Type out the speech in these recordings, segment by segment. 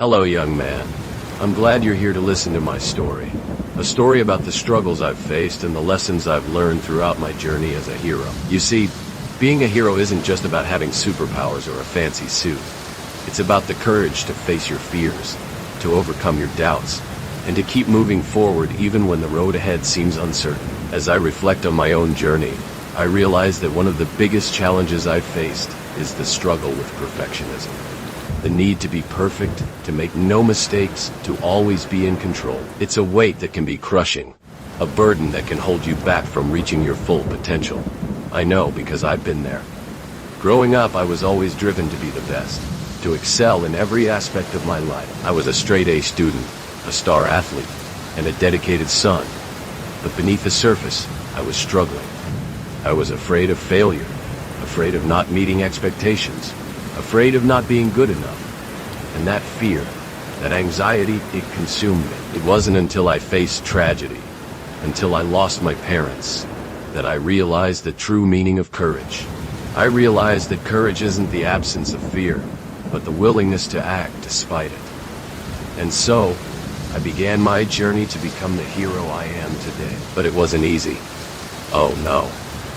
Hello, young man. I'm glad you're here to listen to my story. A story about the struggles I've faced and the lessons I've learned throughout my journey as a hero. You see, being a hero isn't just about having superpowers or a fancy suit. It's about the courage to face your fears, to overcome your doubts, and to keep moving forward even when the road ahead seems uncertain. As I reflect on my own journey, I realize that one of the biggest challenges I've faced is the struggle with perfectionism. The need to be perfect, to make no mistakes, to always be in control. It's a weight that can be crushing, a burden that can hold you back from reaching your full potential. I know because I've been there. Growing up, I was always driven to be the best, to excel in every aspect of my life. I was a straight-A student, a star athlete, and a dedicated son. But beneath the surface, I was struggling. I was afraid of failure, afraid of not meeting expectations, afraid of not being good enough. And that fear, that anxiety, it consumed me. It wasn't until I faced tragedy, until I lost my parents, that I realized the true meaning of courage. I realized that courage isn't the absence of fear, but the willingness to act despite it. And so, I began my journey to become the hero I am today. But it wasn't easy. Oh no.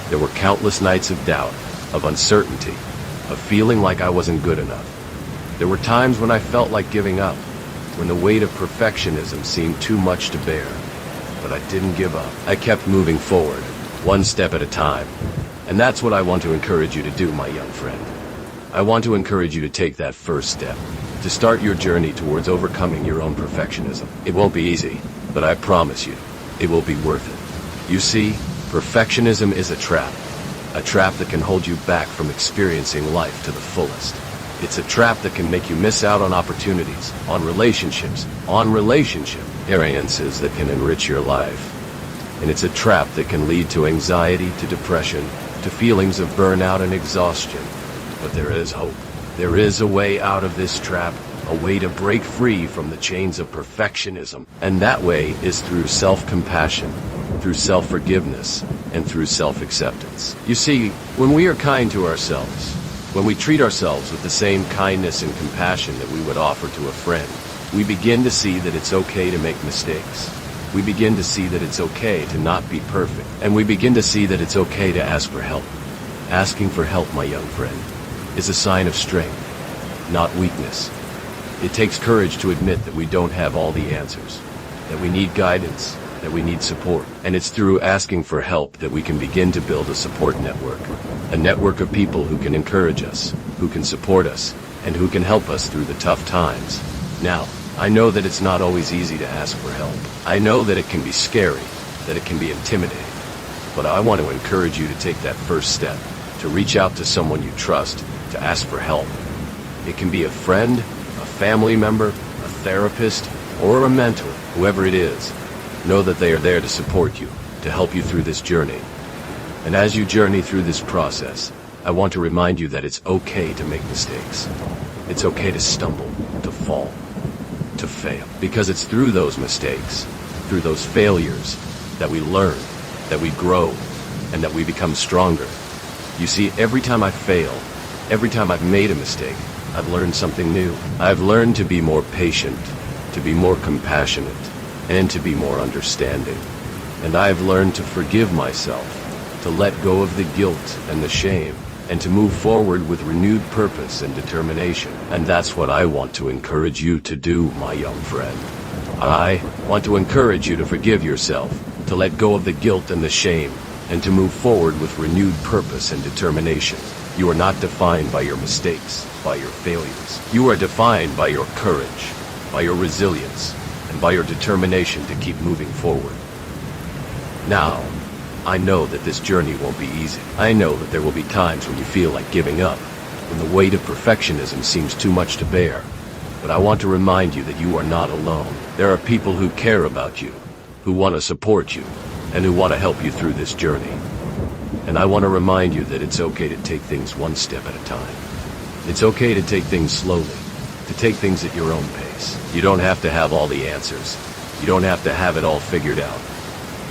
There were countless nights of doubt, of uncertainty, of feeling like I wasn't good enough. There were times when I felt like giving up, when the weight of perfectionism seemed too much to bear. But I didn't give up. I kept moving forward, one step at a time. And that's what I want to encourage you to do, my young friend. I want to encourage you to take that first step, to start your journey towards overcoming your own perfectionism. It won't be easy, but I promise you, it will be worth it. You see, perfectionism is a trap that can hold you back from experiencing life to the fullest. It's a trap that can make you miss out on opportunities, on relationships, experiences that can enrich your life. And it's a trap that can lead to anxiety, to depression, to feelings of burnout and exhaustion. But there is hope. There is a way out of this trap, a way to break free from the chains of perfectionism. And that way is through self-compassion, through self-forgiveness, and through self-acceptance. You see, when we are kind to ourselves, when we treat ourselves with the same kindness and compassion that we would offer to a friend, we begin to see that it's okay to make mistakes. We begin to see that it's okay to not be perfect. And we begin to see that it's okay to ask for help. Asking for help, my young friend, is a sign of strength, not weakness. It takes courage to admit that we don't have all the answers, that we need guidance, that we need support. And it's through asking for help that we can begin to build a support network. A network of people who can encourage us, who can support us, and who can help us through the tough times. Now, I know that it's not always easy to ask for help. I know that it can be scary, that it can be intimidating. But I want to encourage you to take that first step, to reach out to someone you trust, to ask for help. It can be a friend, a family member, a therapist, or a mentor, whoever it is. Know that they are there to support you, to help you through this journey. And as you journey through this process, I want to remind you that it's okay to make mistakes. It's okay to stumble, to fall, to fail. Because it's through those mistakes, through those failures, that we learn, that we grow, and that we become stronger. You see, every time I fail, every time I've made a mistake, I've learned something new. I've learned to be more patient, to be more compassionate, and to be more understanding. And I've learned to forgive myself, to let go of the guilt and the shame, and to move forward with renewed purpose and determination. And that's what I want to encourage you to do, my young friend. I want to encourage you to forgive yourself, to let go of the guilt and the shame, and to move forward with renewed purpose and determination. You are not defined by your mistakes, by your failures. You are defined by your courage, by your resilience, and by your determination to keep moving forward. Now, I know that this journey won't be easy. I know that there will be times when you feel like giving up, when the weight of perfectionism seems too much to bear. But I want to remind you that you are not alone. There are people who care about you, who want to support you, and who want to help you through this journey. And I want to remind you that it's okay to take things one step at a time. It's okay to take things slowly, to take things at your own pace. You don't have to have all the answers. You don't have to have it all figured out.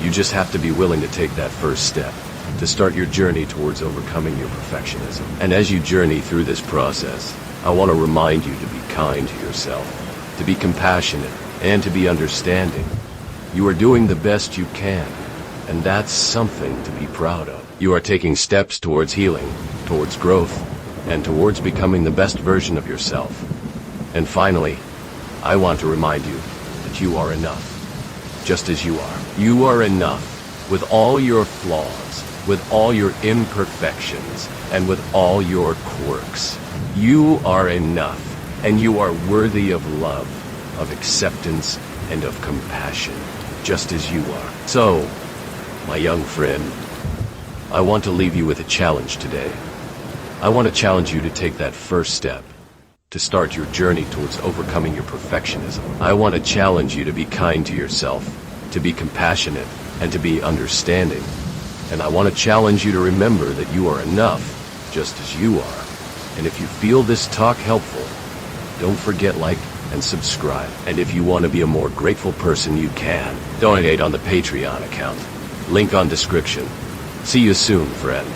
You just have to be willing to take that first step, to start your journey towards overcoming your perfectionism. And as you journey through this process, I want to remind you to be kind to yourself. to be compassionate, and to be understanding. You are doing the best you can, and that's something to be proud of. You are taking steps towards healing, towards growth, and towards becoming the best version of yourself. And finally, I want to remind you that you are enough, just as you are. You are enough, with all your flaws, with all your imperfections, and with all your quirks. You are enough, and you are worthy of love, of acceptance, and of compassion, just as you are. So, my young friend, I want to leave you with a challenge today. I want to challenge you to take that first step, to start your journey towards overcoming your perfectionism. I want to challenge you to be kind to yourself, to be compassionate, and to be understanding. And I want to challenge you to remember that you are enough, just as you are. And if you feel this talk helpful, don't forget like and subscribe. And if you want to be a more grateful person, you can donate on the Patreon account. Link on description. See you soon, friend.